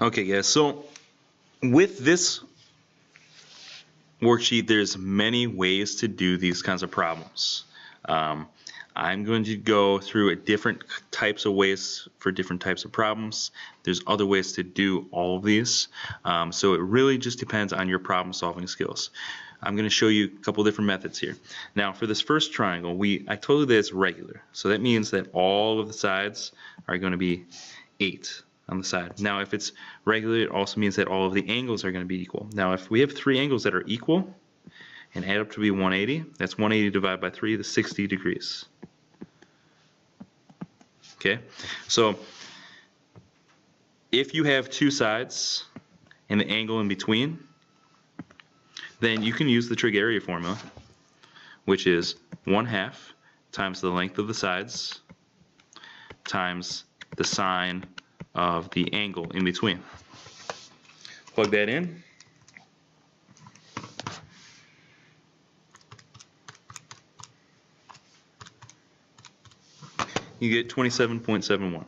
Okay, guys, so with this worksheet, there's many ways to do these kinds of problems. I'm going to go through different types of ways for different types of problems. There's other ways to do all of these. So it really just depends on your problem solving skills. I'm going to show you a couple different methods here. Now for this first triangle, I told you that it's regular. So that means that all of the sides are going to be 8 on the side. Now if it's regular, it also means that all of the angles are going to be equal. Now if we have 3 angles that are equal and add up to be 180, that's 180 divided by 3, the 60 degrees. Okay, so if you have 2 sides and the angle in between, then you can use the trig area formula, which is 1/2 times the length of the sides times the sine of the angle in between. Plug that in. You get 27.71.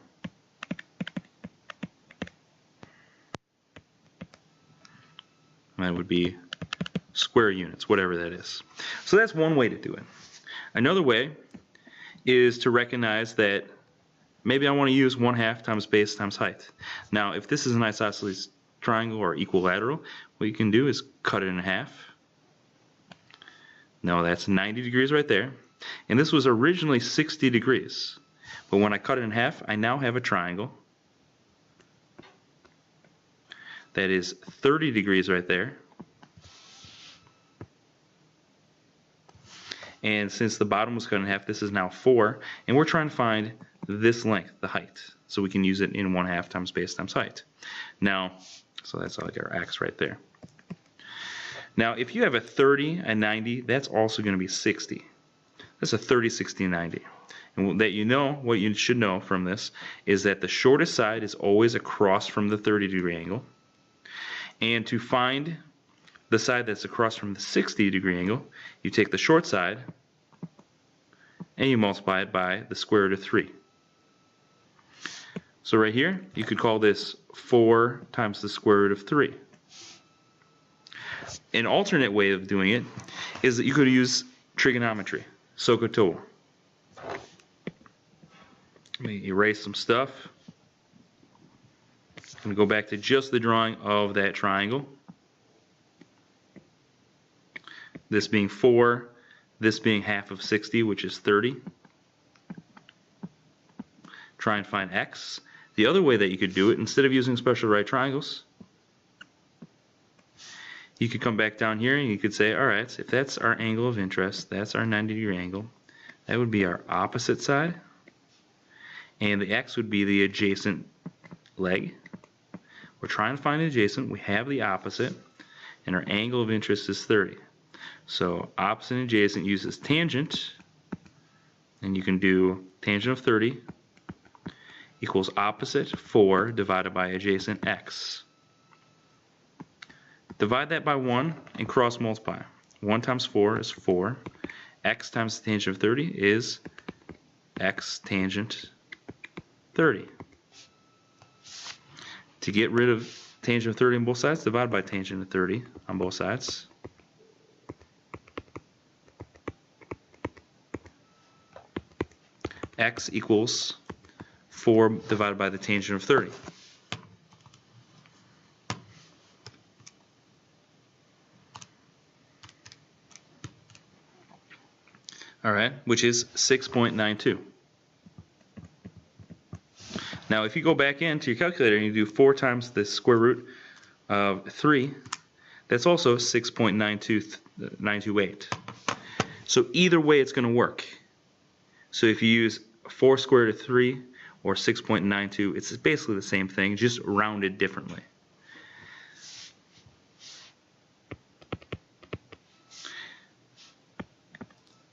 That would be square units, whatever that is. So that's one way to do it. Another way is to recognize that maybe I want to use 1/2 times base times height. Now if this is an isosceles triangle or equilateral, what you can do is cut it in half. No, that's 90 degrees right there. And this was originally 60 degrees. But when I cut it in half, I now have a triangle that is 30 degrees right there. And since the bottom was cut in half, this is now 4. And we're trying to find this length, the height. So we can use it in 1/2 times base times height. Now, so that's like our x right there. Now, if you have a 30 and 90, that's also going to be 60. That's a 30, 60, 90. And that what you should know from this is that the shortest side is always across from the 30-degree angle. And to find the side that's across from the 60-degree angle, you take the short side and you multiply it by the square root of 3. So right here, you could call this 4 times the square root of 3. An alternate way of doing it is that you could use trigonometry, SOHCAHTOA. Let me erase some stuff. I'm going to go back to just the drawing of that triangle. This being 4, this being half of 60, which is 30. Try and find x. The other way that you could do it, instead of using special right triangles, you could come back down here and you could say, all right, if that's our angle of interest, that's our 90-degree angle, that would be our opposite side. And the x would be the adjacent leg. We're trying to find the adjacent. We have the opposite. And our angle of interest is 30. So opposite and adjacent uses tangent. And you can do tangent of 30 equals opposite 4 divided by adjacent x. Divide that by 1 and cross multiply. 1 times 4 is 4. X times the tangent of 30 is x tangent 30. To get rid of tangent of 30 on both sides, divide by tangent of 30 on both sides. X equals 4 divided by the tangent of 30. All right, which is 6.92. Now if you go back into your calculator and you do 4 times the square root of 3, that's also 6.928. So either way it's going to work. So if you use 4 squared root of 3 or 6.92, it's basically the same thing, just rounded differently.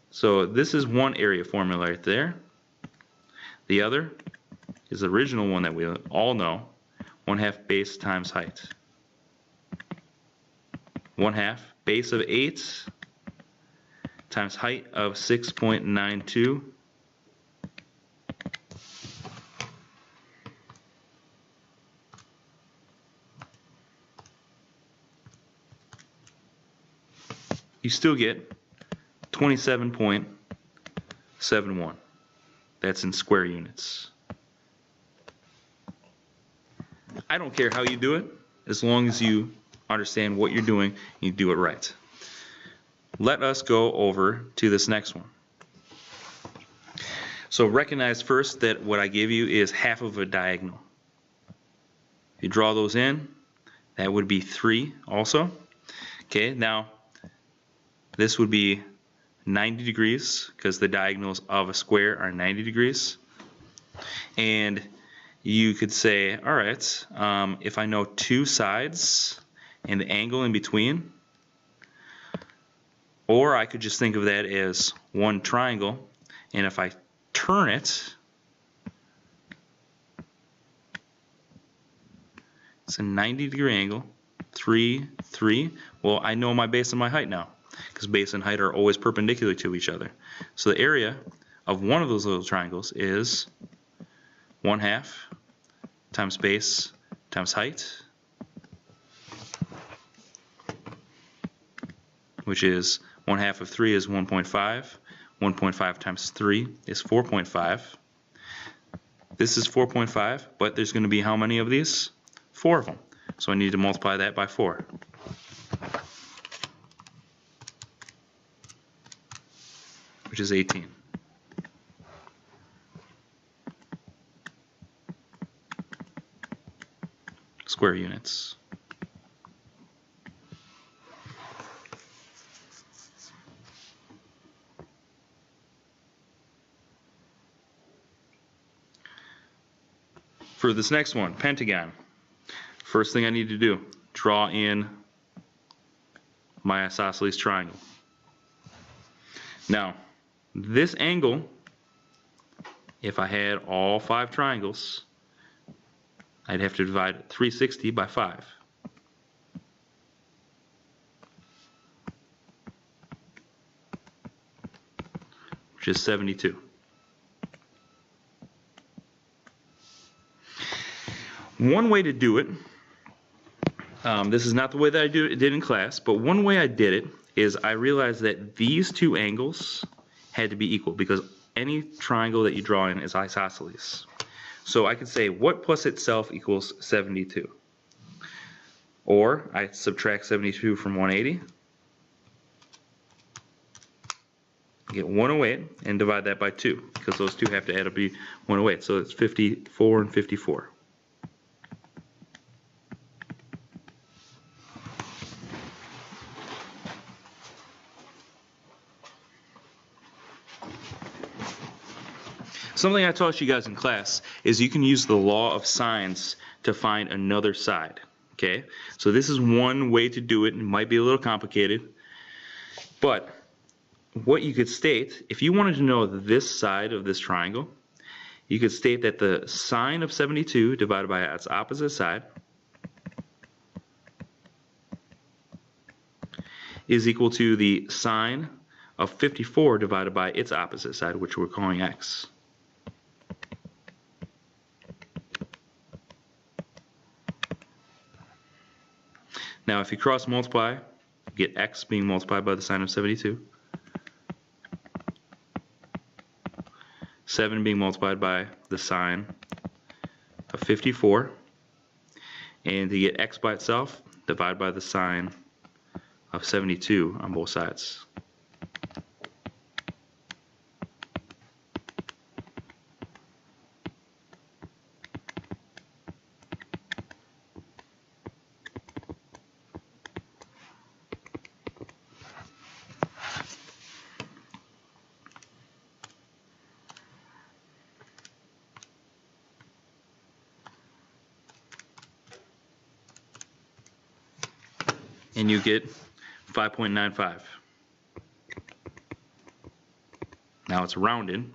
So this is one area formula right there. The other is the original one that we all know, 1/2 base times height. 1/2 base of 8 times height of 6.92 you still get 27.71. That's in square units. I don't care how you do it, as long as you understand what you're doing and you do it right. Let us go over to this next one. So recognize first that what I give you is half of a diagonal. If you draw those in, that would be 3 also. Okay, now this would be 90 degrees because the diagonals of a square are 90 degrees. And you could say, all right, if I know 2 sides and the angle in between, or I could just think of that as one triangle, and if I turn it, it's a 90-degree angle, 3, 3. Well, I know my base and my height now, because base and height are always perpendicular to each other. So the area of one of those little triangles is 1/2 times base times height, which is 1/2 of 3 is 1.5. 1.5 times 3 is 4.5. This is 4.5, but there's going to be how many of these? 4 of them. So I need to multiply that by 4. Which is 18. Square units. For this next one, pentagon, first thing I need to do, draw in my isosceles triangle. Now, this angle, if I had all 5 triangles, I'd have to divide 360 by 5. Which is 72. One way to do it, this is not the way that I did in class, but one way I did it is I realized that these 2 angles had to be equal because any triangle that you draw in is isosceles. So I could say what plus itself equals 72. Or I subtract 72 from 180, get 108, and divide that by 2 because those 2 have to add up to be 108. So it's 54 and 54. Something I taught you guys in class is you can use the law of sines to find another side. Okay, so this is one way to do it. It might be a little complicated, but what you could state, if you wanted to know this side of this triangle, you could state that the sine of 72 divided by its opposite side is equal to the sine of 54 divided by its opposite side, which we're calling x. Now if you cross multiply, you get x being multiplied by the sine of 72. 7 being multiplied by the sine of 54. And to get x by itself, divide by the sine of 72 on both sides. And you get 5.95. Now it's rounded.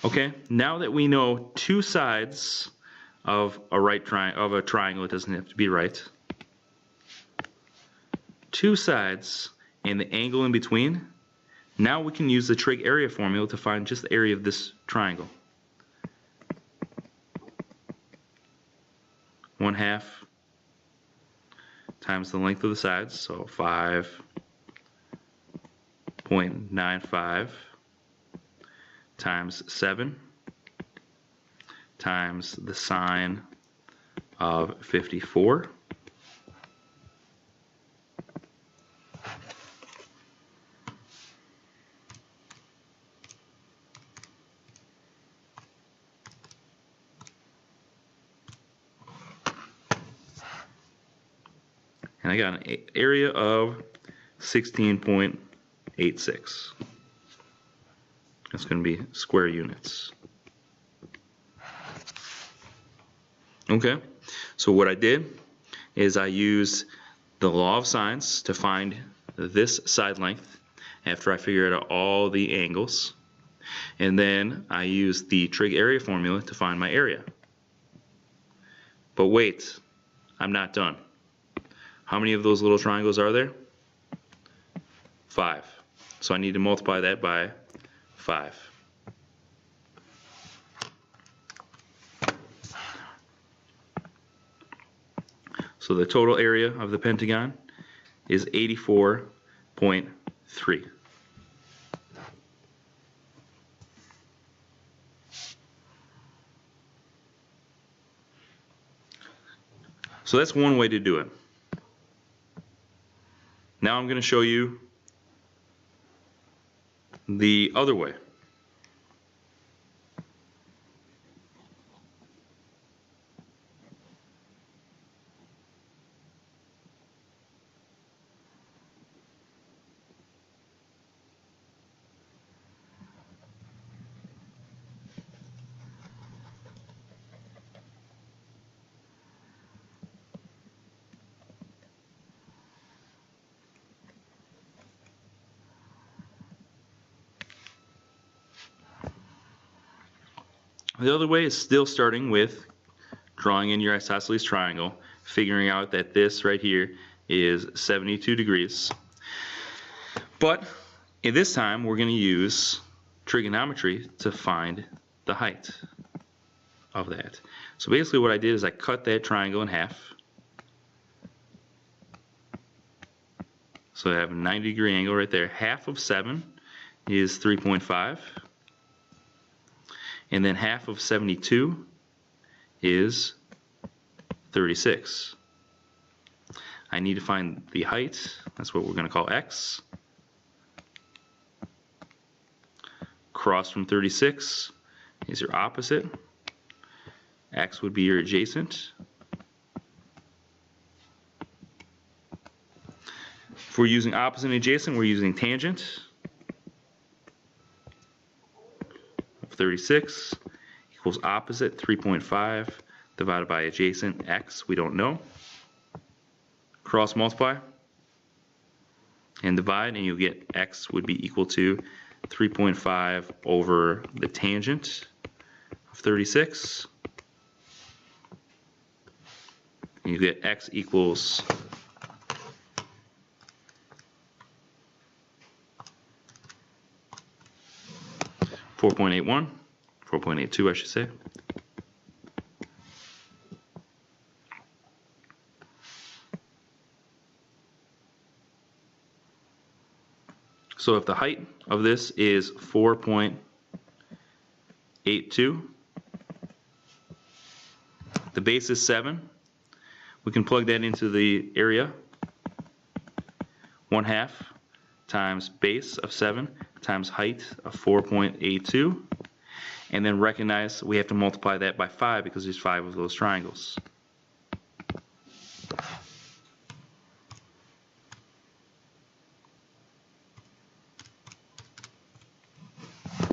Okay, now that we know 2 sides of a triangle, it doesn't have to be right. 2 sides and the angle in between. Now we can use the trig area formula to find just the area of this triangle. 1/2 times the length of the sides, so 5.95 times 7 times the sine of 54. And I got an area of 16.86. That's going to be square units. Okay, so what I did is I used the law of sines to find this side length after I figured out all the angles. And then I used the trig area formula to find my area. But wait, I'm not done. How many of those little triangles are there? 5. So I need to multiply that by 5. So the total area of the pentagon is 84.3. So that's one way to do it. Now I'm going to show you the other way. The other way is still starting with drawing in your isosceles triangle, figuring out that this right here is 72 degrees. But in this time we're going to use trigonometry to find the height of that. So basically what I did is I cut that triangle in half. So I have a 90-degree angle right there. Half of 7 is 3.5. And then half of 72 is 36. I need to find the height. That's what we're going to call x. Across from 36 is your opposite. X would be your adjacent. If we're using opposite and adjacent, we're using tangent. 36 equals opposite 3.5 divided by adjacent x, we don't know. Cross multiply and divide, and you'll get x would be equal to 3.5 over the tangent of 36. And you get x equals 4.81, 4.82 I should say. So if the height of this is 4.82, the base is 7, we can plug that into the area. 1/2 times base of 7 times height of 4.82, and then recognize we have to multiply that by 5 because there's 5 of those triangles.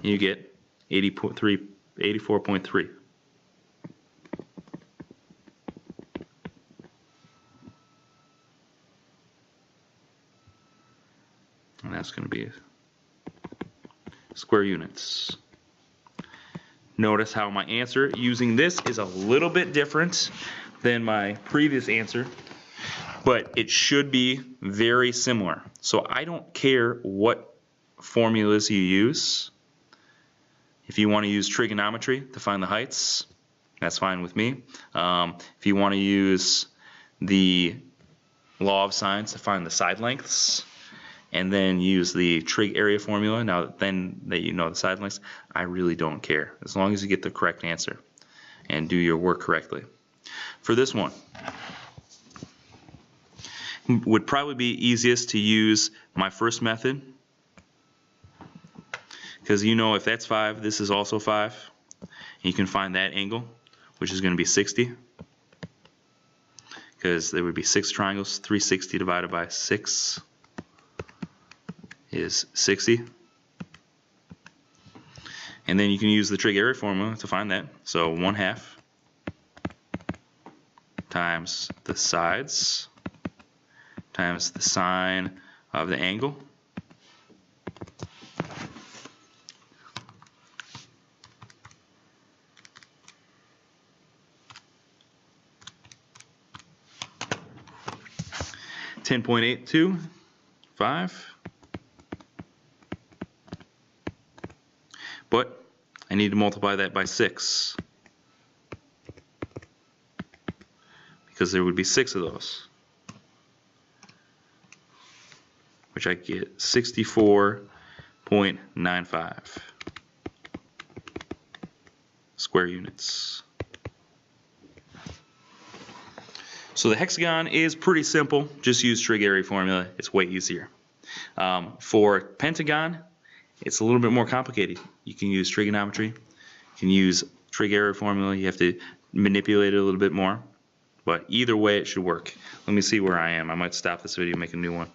You get 84.3. And that's going to be square units. Notice how my answer using this is a little bit different than my previous answer, but it should be very similar. So I don't care what formulas you use. If you want to use trigonometry to find the heights, That's fine with me. If you want to use the law of sines to find the side lengths, and then use the trig area formula, now then that you know the side lengths, I really don't care, as long as you get the correct answer and do your work correctly. For this one, would probably be easiest to use my first method, because you know if that's 5, this is also 5. You can find that angle, which is going to be 60, because there would be 6 triangles. 360 divided by 6 is 60. And then you can use the trig area formula to find that. So 1/2 times the sides times the sine of the angle (10.825). But I need to multiply that by 6, because there would be 6 of those, which I get 64.95 square units. So the hexagon is pretty simple. Just use trig area formula. It's way easier. For pentagon, it's a little bit more complicated. You can use trigonometry. You can use trig area formula. You have to manipulate it a little bit more. But either way, it should work. Let me see where I am. I might stop this video and make a new one.